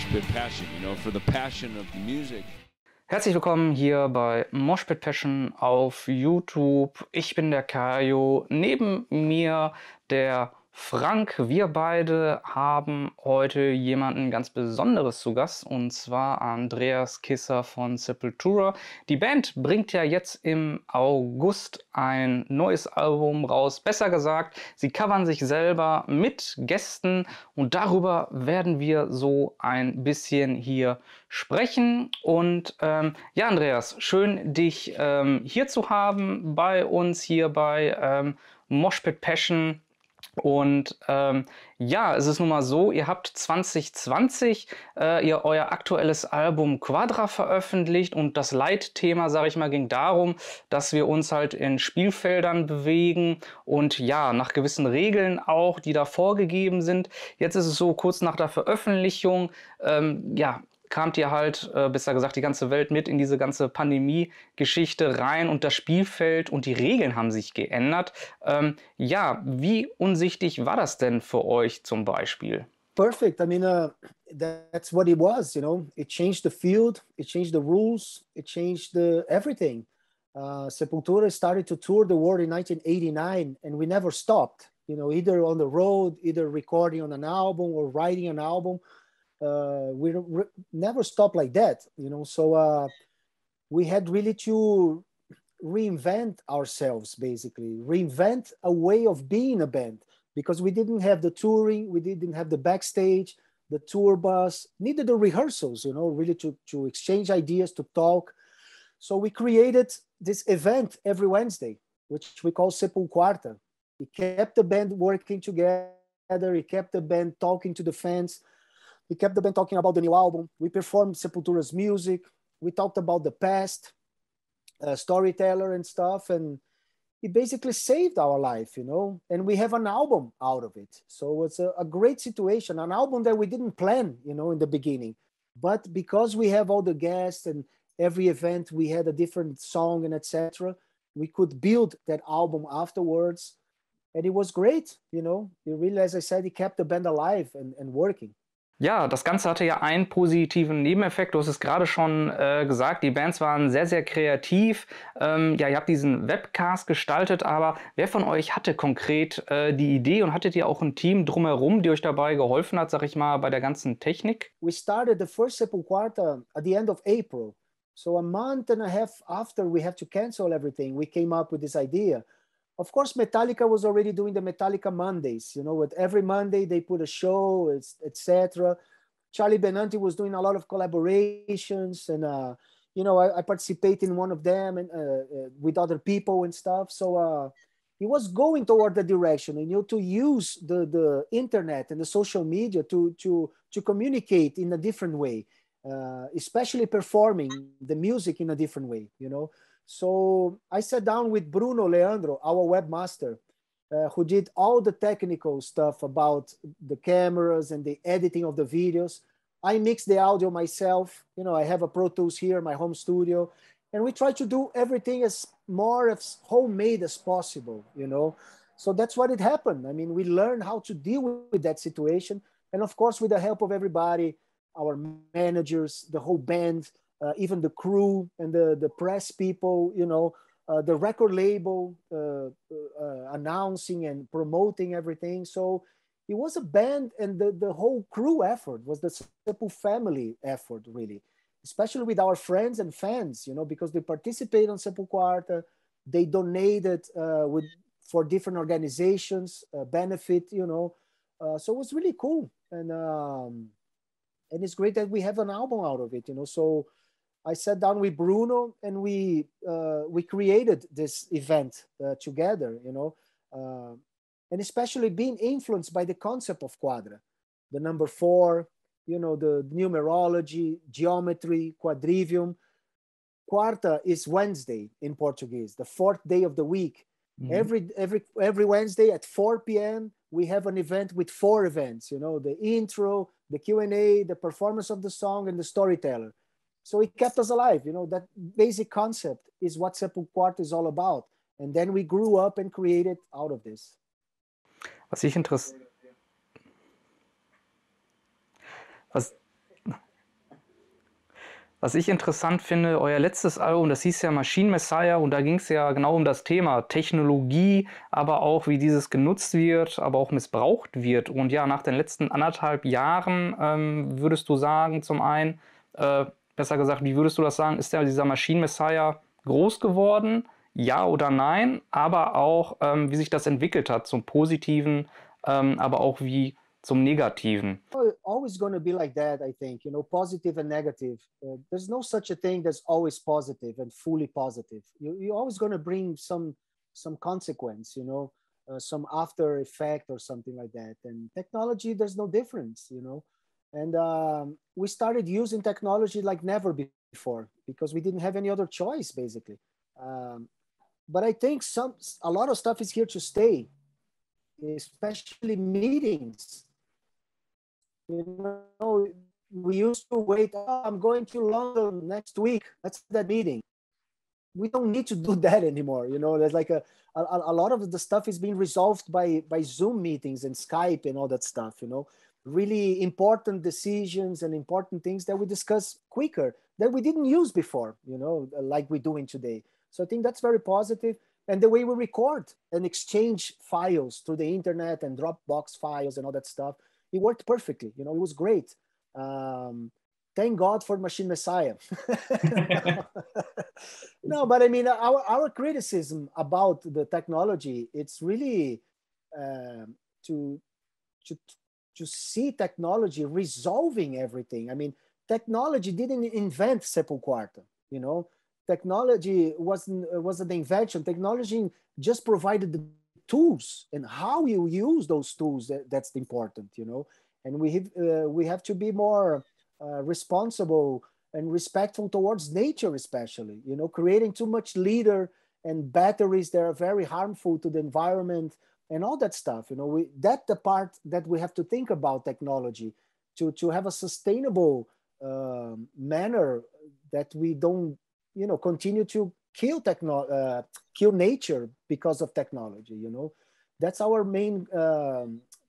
Moshpit Passion, you know, for the passion of the music. Herzlich willkommen hier bei Moshpit Passion auf YouTube. Ich bin der Kaio, neben mir der Frank. Wir beide haben heute jemanden ganz Besonderes zu Gast, und zwar Andreas Kisser von Sepultura. Die Band bringt ja jetzt im August ein neues Album raus. Besser gesagt, sie covern sich selber mit Gästen, und darüber werden wir so ein bisschen hier sprechen. Und ja, Andreas, schön dich hier zu haben bei uns hier bei Moshpit Passion. Und ja, es ist nun mal so, ihr habt 2020 euer aktuelles Album Quadra veröffentlicht, und das Leitthema, sage ich mal, ging darum, dass wir uns halt in Spielfeldern bewegen und ja, nach gewissen Regeln auch, die da vorgegeben sind. Jetzt ist es so, kurz nach der Veröffentlichung, ja, kamt ihr halt, besser gesagt, die ganze Welt mit in diese ganze Pandemie-Geschichte rein, und das Spielfeld und die Regeln haben sich geändert. Ja, wie unsichtig war das denn für euch zum Beispiel? Perfect. I mean, that's what it was, you know. It changed the field, it changed the rules, it changed everything. Sepultura started to tour the world in 1989, and we never stopped, you know, either on the road, either recording on an album or writing an album. We never stopped like that, you know. So we had really to reinvent ourselves, basically, reinvent a way of being a band, because we didn't have the touring, we didn't have the backstage, the tour bus, neither the rehearsals, you know, really to exchange ideas, to talk. So we created this event every Wednesday, which we call SepulQuarta. It kept the band working together, it kept the band talking to the fans. We kept the band talking about the new album. We performed Sepultura's music. We talked about the past, storyteller and stuff. And it basically saved our life, you know. And we have an album out of it. So it's a great situation, an album that we didn't plan, you know, in the beginning. But because we have all the guests and every event, we had a different song and etc., we could build that album afterwards. And it was great, you know. It really, as I said, it kept the band alive and working. Ja, das Ganze hatte ja einen positiven Nebeneffekt. Du hast es gerade schon gesagt, die Bands waren sehr, sehr kreativ. Ja, ihr habt diesen Webcast gestaltet, aber wer von euch hatte konkret die Idee, und hattet ihr auch ein Team drumherum, die euch dabei geholfen hat, sag ich mal, bei der ganzen Technik? We started the first SepulQuarta at the end of April. So a month and a half after we had to cancel everything, we came up with this idea. Of course, Metallica was already doing the Metallica Mondays, you know, with every Monday they put a show, etc. Charlie Benanti was doing a lot of collaborations, and you know, I participate in one of them and with other people and stuff. So he was going toward the direction, you know, to use the internet and the social media to communicate in a different way, especially performing the music in a different way, you know. So I sat down with Bruno Leandro, our webmaster, who did all the technical stuff about the cameras and the editing of the videos. I mixed the audio myself. You know, I have a Pro Tools here, my home studio, and we try to do everything as homemade as possible, you know. So that's what it happened. I mean, we learned how to deal with that situation. And of course, with the help of everybody, our managers, the whole band, even the crew and the press people, you know, the record label announcing and promoting everything. So it was a band, and the whole crew effort was the Sepul family effort, really, especially with our friends and fans, you know, because they participate on SepulQuarta, they donated for different organizations, benefit, you know. So it was really cool. And it's great that we have an album out of it, you know. So I sat down with Bruno, and we created this event together, you know, and especially being influenced by the concept of quadra, the number 4, you know, the numerology, geometry, quadrivium. Quarta is Wednesday in Portuguese, the 4th day of the week. Mm-hmm. Every Wednesday at 4 p.m. we have an event with 4 events, you know, the intro, the Q&A, the performance of the song, and the storyteller. So it kept us alive, you know. That basic concept is what SepulQuarta is all about. And then we grew up and created out of this. Was ich Was ich interessant finde, euer letztes Album, das hieß ja Machine Messiah und da ging es ja genau um das Thema Technologie, aber auch wie dieses genutzt wird, aber auch missbraucht wird. Und ja, nach den letzten 1,5 Jahren würdest du sagen, zum einen, besser gesagt, wie würdest du das sagen, ist ja dieser Machine Messiah groß geworden? Ja oder nein? Aber auch, wie sich das entwickelt hat zum Positiven, aber auch wie zum Negativen. Always going to be like that, I think, you know, positive and negative. There's no such a thing that's always positive and fully positive. You're always going to bring some consequence, you know, some after effect or something like that. And technology, there's no difference, you know. And we started using technology like never before because we didn't have any other choice, basically. But I think a lot of stuff is here to stay, especially meetings. You know, we used to wait, oh, I'm going to London next week. Let's have that meeting. We don't need to do that anymore. You know, there's like a lot of the stuff is being resolved by Zoom meetings and Skype and all that stuff, you know, really important decisions and important things that we discuss quicker that we didn't use before, you know, like we're doing today. So I think that's very positive. And the way we record and exchange files through the internet and Dropbox files and all that stuff, it worked perfectly. You know, it was great. Thank God for Machine Messiah. No, but I mean, our criticism about the technology, it's really to see technology resolving everything. I mean, technology didn't invent SepulQuarta, you know. Technology wasn't an invention. Technology just provided the tools, and how you use those tools, that's important, you know. And we have to be more responsible and respectful towards nature, especially, you know, creating too much litter and batteries that are very harmful to the environment and all that stuff, you know. That's the part that we have to think about technology to have a sustainable manner, that we don't, you know, continue to kill nature because of technology, you know. That's our main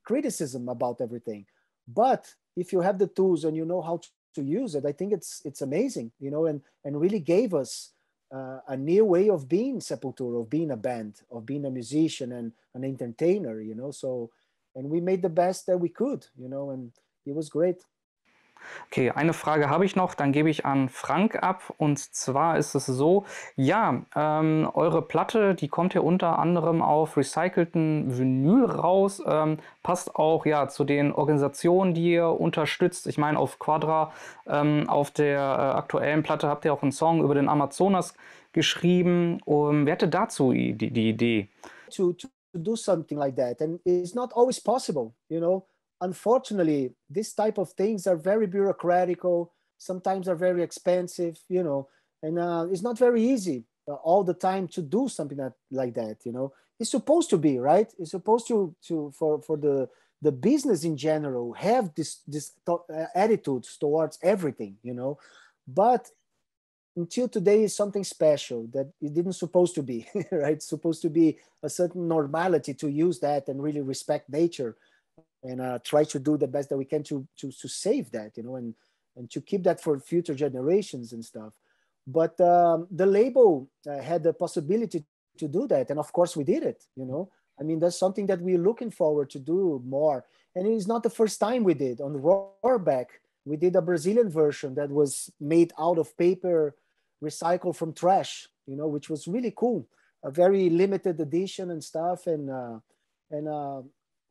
criticism about everything. But if you have the tools and you know how to use it, I think it's amazing, you know, and really gave us a new way of being Sepultura, of being a band, of being a musician and an entertainer, you know. So, and we made the best that we could, you know, and it was great. Okay, eine Frage habe ich noch, dann gebe ich an Frank ab. Und zwar ist es so, ja, eure Platte, die kommt ja unter anderem auf recycelten Vinyl raus, passt auch ja zu den Organisationen, die ihr unterstützt. Ich meine, auf Quadra, auf der aktuellen Platte habt ihr auch einen Song über den Amazonas geschrieben. Wer hatte dazu die Idee? To do something like that, and it's not always possible, you know. Unfortunately, this type of things are very bureaucratical, sometimes are very expensive, you know, and it's not very easy all the time to do something like that, you know. It's supposed to be, right? It's supposed to for the business in general have this attitudes towards everything, you know. But until today is something special that it didn't supposed to be, right? It's supposed to be a certain normality to use that and really respect nature. And try to do the best that we can to save that, you know, and to keep that for future generations and stuff. But the label had the possibility to do that, and of course we did it, you know. I mean, that's something that we're looking forward to do more. And it's not the first time we did. On Roarback, we did a Brazilian version that was made out of paper recycled from trash, you know, which was really cool. A very limited edition and stuff, and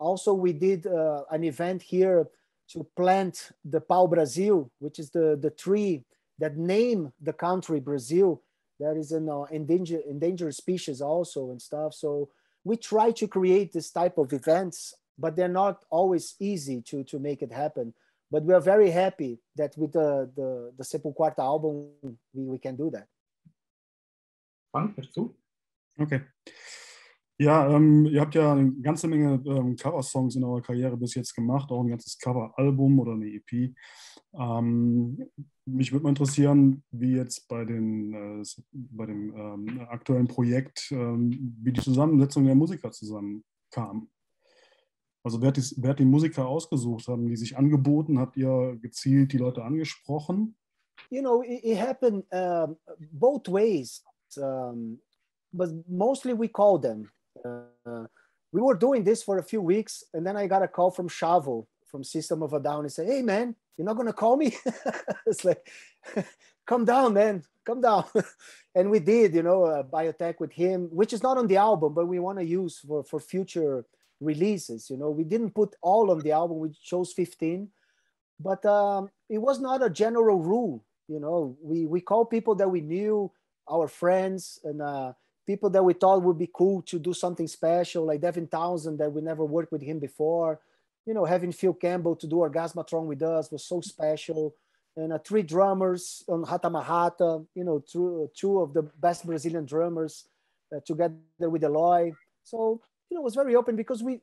also, we did an event here to plant the Pau Brasil, which is the tree that name the country Brazil. That is an endangered species also and stuff. So we try to create this type of events, but they're not always easy to make it happen. But we are very happy that with the SepulQuarta album, we can do that. Frank, hörst du? Okay. Ja, ihr habt ja eine ganze Menge Cover-Songs in eurer Karriere bis jetzt gemacht, auch ein ganzes Cover-Album oder eine EP. Mich würde mal interessieren, wie jetzt bei dem aktuellen Projekt, wie die Zusammensetzung der Musiker zusammenkam. Also wer hat die Musiker ausgesucht? Haben die sich angeboten? Habt ihr gezielt die Leute angesprochen? you know, it happened both ways, but mostly we called them. We were doing this for a few weeks, and then I got a call from Chavo from System of a Down and said, "Hey, man, you're not gonna call me?" It's like, "Come down, man, come down." And we did, you know, Biotech with him, which is not on the album, but we want to use for future releases. You know, we didn't put all on the album; we chose 15, but it was not a general rule. You know, we called people that we knew, our friends, and people that we thought would be cool to do something special, like Devin Townsend, that we never worked with him before. You know, having Phil Campbell to do Orgasmatron with us was so special. And 3 drummers on Ratamahatta, you know, two of the best Brazilian drummers together with Eloy. So, you know, it was very open because we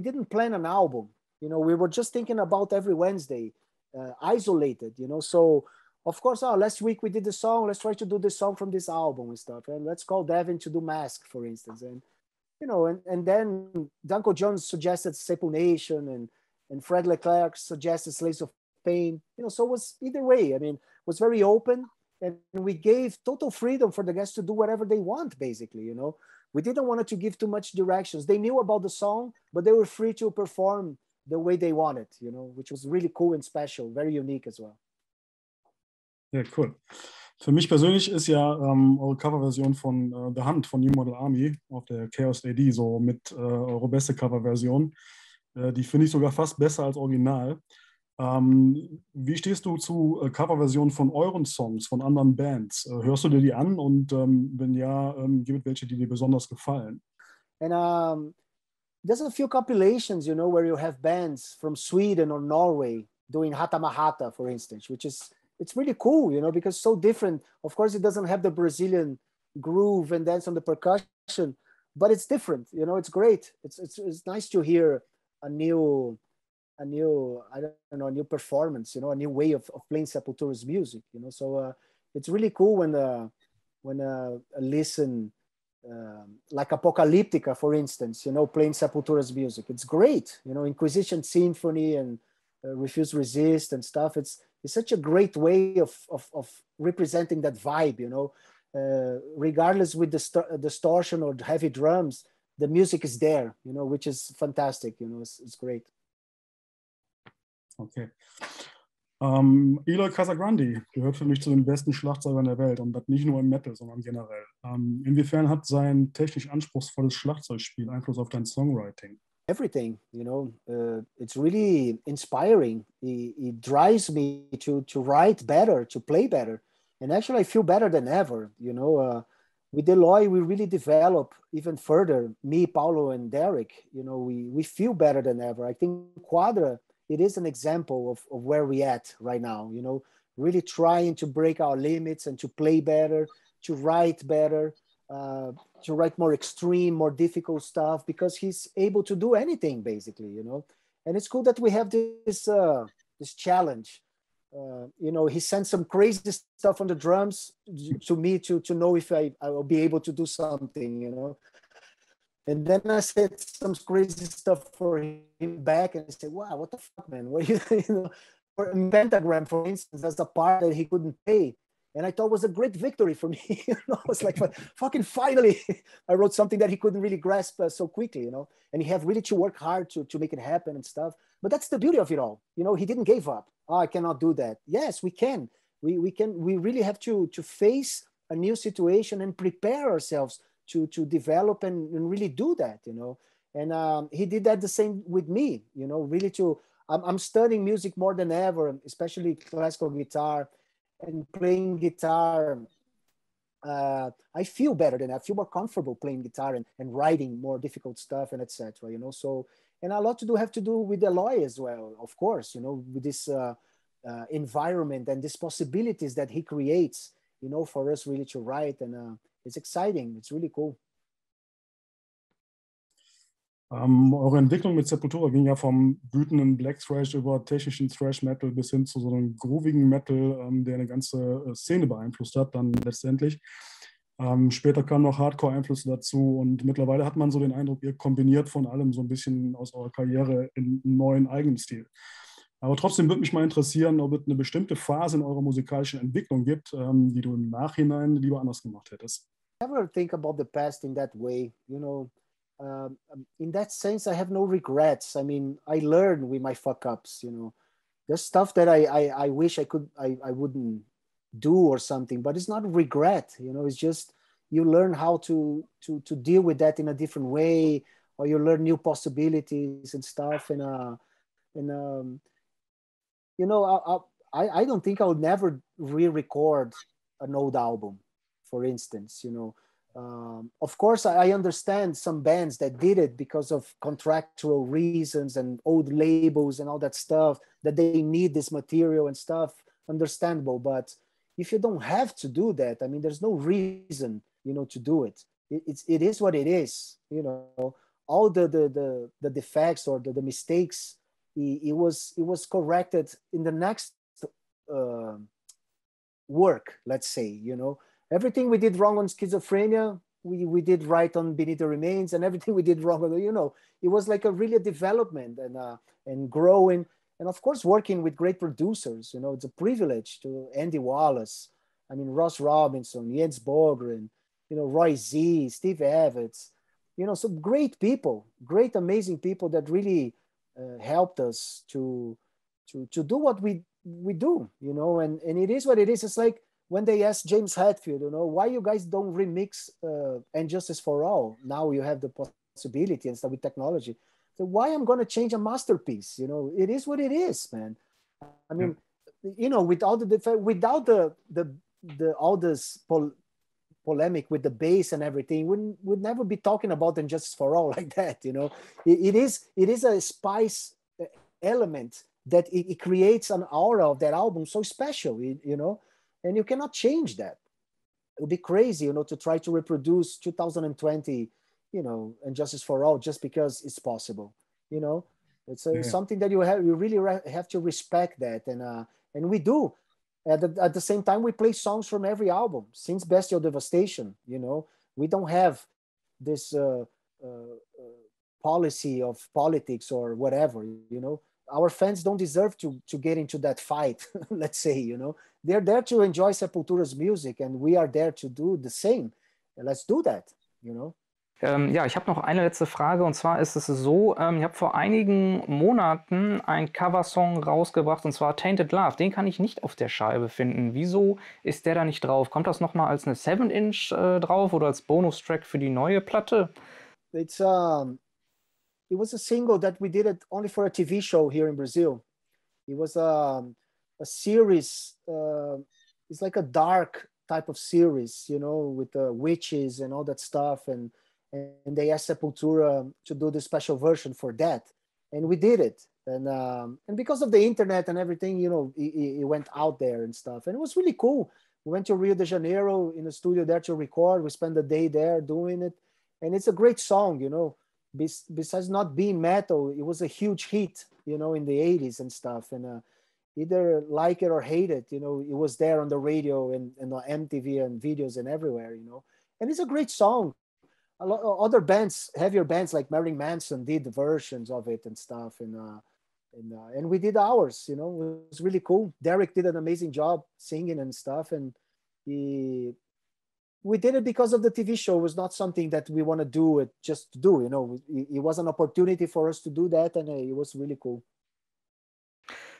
didn't plan an album. You know, we were just thinking about every Wednesday, isolated, you know. So, of course, last week we did the song. Let's try to do this song from this album and stuff. And let's call Devin to do Mask, for instance. And, you know, and then Danko Jones suggested Sepulnation, and Fred Leclerc suggested Slaves of Pain. You know, so it was either way. I mean, it was very open, and we gave total freedom for the guests to do whatever they want, basically, you know. We didn't want to give too much directions. They knew about the song, but they were free to perform the way they wanted, you know, which was really cool and special, very unique as well. Ja, cool. Für mich persönlich ist ja eure Coverversion von The Hunt von New Model Army auf der Chaos AD so mit eure beste Coverversion. Die finde ich sogar fast besser als Original. Wie stehst du zu Coverversionen von euren Songs, von anderen Bands? Hörst du dir die an und wenn ja, gibt es welche, die dir besonders gefallen? And there's a few compilations, you know, where you have bands from Sweden or Norway doing Ratamahatta, for instance, which is, it's really cool, you know, because it's so different. Of course, it doesn't have the Brazilian groove and dance on the percussion, but it's different, you know, it's great. It's nice to hear a new, I don't know, a new performance, you know, a new way of playing Sepultura's music, you know. So it's really cool when a listen, like Apocalyptica, for instance, you know, playing Sepultura's music. It's great, you know, Inquisition Symphony and Refuse Resist and stuff. It's such a great way of representing that vibe, you know, regardless with the distortion or heavy drums, the music is there, you know, which is fantastic, you know, it's great. Okay. Eloy Casagrande gehört für mich zu den besten Schlagzeugern der Welt und das nicht nur im Metal, sondern generell. Inwiefern hat sein technisch anspruchsvolles Schlagzeugspiel Einfluss auf dein Songwriting? Everything, you know, it's really inspiring. It drives me to write better, to play better. And actually I feel better than ever, you know. With Eloy, we really develop even further, me, Paulo, and Derek, you know, we feel better than ever. I think Quadra, it is an example of where we're at right now, you know, really trying to break our limits and to play better, to write better, to write more extreme, more difficult stuff, because he's able to do anything, basically, you know. And it's cool that we have this challenge. You know, he sent some crazy stuff on the drums to me to know if I will be able to do something, you know. And then I said some crazy stuff for him back, and I said, "Wow, what the fuck, man? What you know?" For Pentagram, for instance, that's a part that he couldn't play, and I thought was a great victory for me. You know, it's like, fucking finally, I wrote something that he couldn't really grasp so quickly, you know. And he had really to work hard to make it happen and stuff. But that's the beauty of it all. You know, he didn't give up. Oh, I cannot do that. Yes, we can. We can. We really have to face a new situation and prepare ourselves to develop and really do that, you know. And he did that the same with me, you know, really I'm studying music more than ever, especially classical guitar, and playing guitar. I feel better than I feel more comfortable playing guitar and writing more difficult stuff and etc. You know, so, and a lot have to do with Eloy as well, of course, you know, with this environment and these possibilities that he creates, you know, for us really to write. And it's exciting. It's really cool. Eure Entwicklung mit Sepultura ging ja vom wütenden Black Thrash über technischen Thrash Metal bis hin zu so einem groovigen Metal, der eine ganze Szene beeinflusst hat, dann letztendlich. Später kamen noch Hardcore-Einflüsse dazu und mittlerweile hat man so den Eindruck, ihr kombiniert von allem so ein bisschen aus eurer Karriere in einen neuen eigenen Stil. Aber trotzdem würde mich mal interessieren, ob es eine bestimmte Phase in eurer musikalischen Entwicklung gibt, die du im Nachhinein lieber anders gemacht hättest. Never think about the past in that way, you know. In that sense, I have no regrets. I mean, I learn with my fuck ups, you know. There's stuff that I wish I wouldn't do or something, but it's not regret, you know. It's just you learn how to deal with that in a different way, or you learn new possibilities and stuff. And you know, I don't think I would never re-record an old album, for instance, you know. Of course, I understand some bands that did it because of contractual reasons and old labels and all that stuff, that they need this material and stuff, understandable. But if you don't have to do that, I mean, there's no reason, you know, to do it. It is what it is, you know. All the defects or the mistakes, it was corrected in the next work, let's say, you know. Everything we did wrong on Schizophrenia, we did right on Beneath the Remains, and everything we did wrong, you know, it was like a really development and growing. And of course, working with great producers, you know, it's a privilege to Andy Wallace, I mean, Ross Robinson, Jens Bogren, you know, Roy Z, Steve Evans, you know, some great people, great, amazing people that really helped us to do what we do, you know, and it is what it is. It's like, when they asked James Hetfield, you know, why you guys don't remix And Justice for All? Now you have the possibility and stuff with technology. So why I'm going to change a masterpiece? You know, it is what it is, man. I mean, you know, without all this polemic with the bass and everything, would never be talking about And Justice for All like that. You know, it is a spice element that it creates an aura of that album so special. You know. And you cannot change that. It would be crazy, you know, to try to reproduce 2020, you know, And Justice for All just because it's possible. You know, it's something that you really have to respect that, and we do. At the same time, we play songs from every album since Bestial Devastation. You know, we don't have this policy of politics or whatever. You know, our fans don't deserve to get into that fight. Let's say, you know. They're there to enjoy Sepultura's music, and we are there to do the same. Let's do that, you know. Ja, ich habe noch eine letzte Frage, und zwar ist es so, ich habe vor einigen Monaten einen Coversong rausgebracht, und zwar Tainted Love. Den kann ich nicht auf der Scheibe finden. Wieso ist der da nicht drauf? Kommt das nochmal als eine 7-Inch drauf oder als Bonustrack für die neue Platte? It was a single that we did it only for a TV show here in Brazil. It was a series. It's like a dark type of series, you know, with the witches and all that stuff. And they asked Sepultura to do the special version for that. And we did it. And because of the internet and everything, you know, it went out there and stuff. And it was really cool. We went to Rio de Janeiro in the studio there to record. We spent the day there doing it. And it's a great song, you know. Besides not being metal, it was a huge hit, you know, in the 80s and stuff. And either like it or hate it, you know, it was there on the radio and on MTV and videos and everywhere, you know. And it's a great song. A lot of other bands, heavier bands like Marilyn Manson did versions of it and stuff. And we did ours, you know. It was really cool. Derek did an amazing job singing and stuff. And we did it because of the TV show. It was not something that we want to do it just to do, you know. It was an opportunity for us to do that, and it was really cool.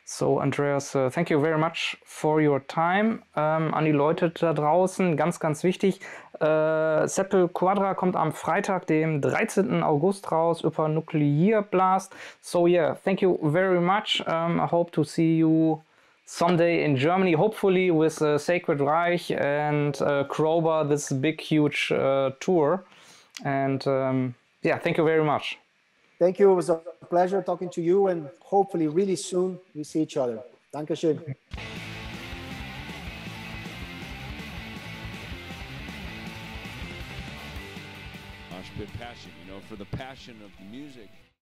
So, Andreas, thank you very much for your time. An die Leute da draußen, ganz, ganz wichtig, SepulQuarta kommt am Freitag, dem 13. August raus, über Nuclear Blast. So, yeah, thank you very much. I hope to see you someday in Germany, hopefully with Sacred Reich and Crowbar, this big, huge tour. And yeah, thank you very much. Thank you. It was a pleasure talking to you, and hopefully really soon we see each other. Dankeschön. Moshpit Passion, you know, for the passion of music.